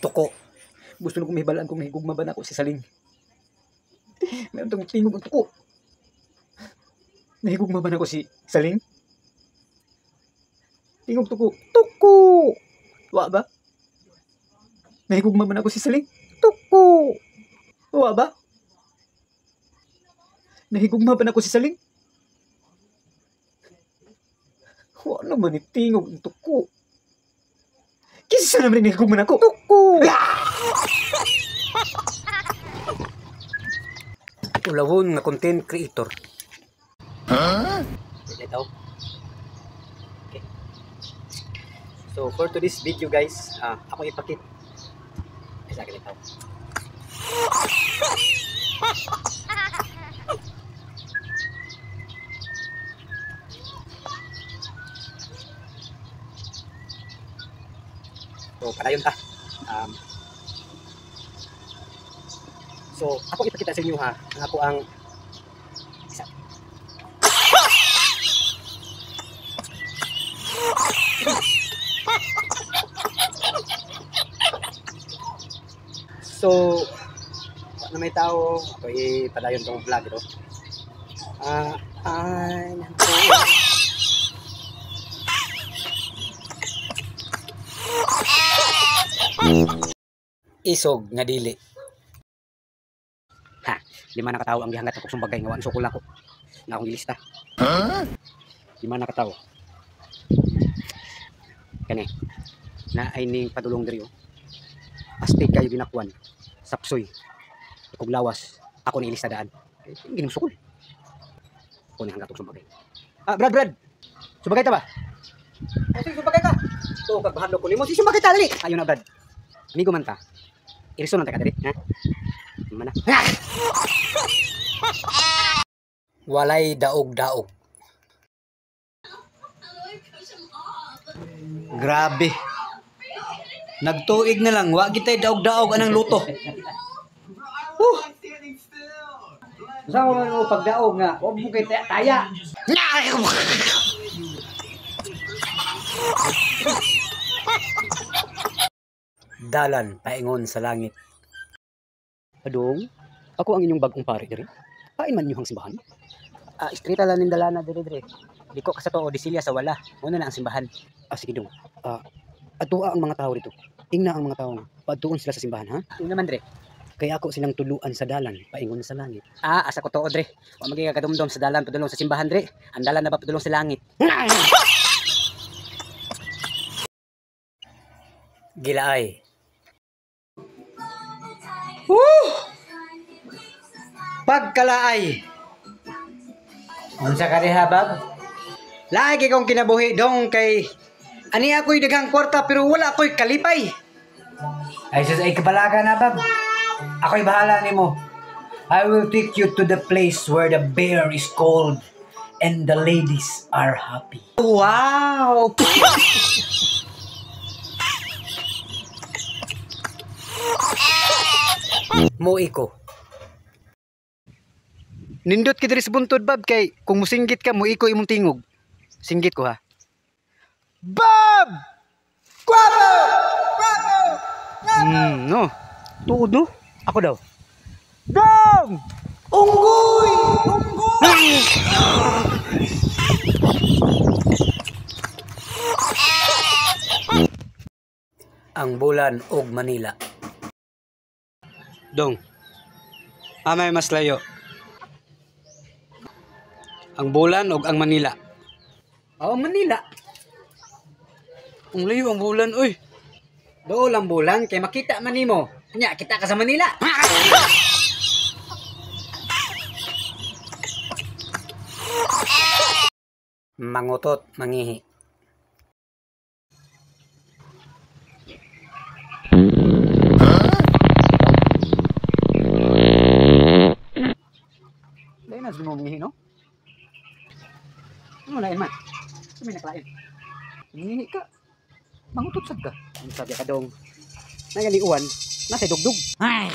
tuko. Gusto nung kumibalaan kung nahigugma ba na ako si Saling. Meron tong tingog ang tuko. Nahigugma ba na ako si Saling? Tingog tuko. Tuko! Wa ba? Nahigugma ba na ako si Saling? Tuko! Wa ba? Nahigugma ba na ako si Saling? Wa naman tingog ang tuko. Kisa naman nahigugma na ako. Tuko! Ulawon nga content creator. Ito. Okay. So for today's video guys, ako ipakit. Isa ito. So padayon ta. So ako ipakita sa inyo ha, ang ako ang isa. So na may tao, ako ipadayon tong vlog ito. Isog nga dili. Ha, 5 na katawo ang gihangat ako sumbagay nga wan sukol ako. Na akong gilista. 5 na katawo. Kani. Na ay ning padulong diri oh. Astig kayo ginakuan. Sapsoy. Kog lawas. Ako ni ilista daan. Gining sukol. Ako ni hangat og sumbagay. Brad. Sumbagay ta ba? Sige, sumbagay ka. To kag bahadlo ko nimo si sumbagay ta dali. Ayo na Brad. Amigo man ta. Irison na ta diri, ha? Mana? Walay daog-daog. Grabe. Nagtuig na lang, wa kitay daog-daog anang luto. Saan mo pagdaog nga? Huwag mo kay taya. Dalan paingon sa langit. Adong, ako ang inyong bagong pare diri. Pain man niyo ang simbahan. Istrita lang ning dalana diri. Diko ka sa to Disilya sa wala. Una na ang simbahan. Sige dong. Atua ang mga tao dito. Tingna ang mga tao. Pagtuon sila sa simbahan ha. Tingna man dre. Kaya ako silang tuluan sa dalan, paingon sa langit. Asa ko tuod dre. Wa magigakadumdum sa dalan padulong sa simbahan dre. Ang dalan na ba padulong sa langit. Gilaay. Pagkalaay. Unsa ka diha bab? Lagi kong kinabuhi dong kay ani ako'y daghang kwarta pero wala ako'y kalipay. Ay sus ay kabalaga na bab. Ako'y bahala nimo. I will take you to the place where the bear is cold and the ladies are happy. Wow! Muiko. Nindot ka diri sa buntod bab kay kung musinggit ka muiko imong tingog. Singgit ko ha. Bab! Guapo! No. Tuod no? Ako daw. Dam! Unggoy! Ang bulan og Manila. Dong. Amay mas layo. Ang bulan og ang Manila. Ang Manila. Ang layo ang bulan, oy. Dool ang bulan kay makita man nimo. Nya kita ka sa Manila. Mangutot, mangihi. Dahil na mo mangihi, no? Ano na man? Sumay naklain. Mangihi ka. Mangutot sad ka. Ang sabi ka dong. Nagaliuan, nasa dugdug. Ay!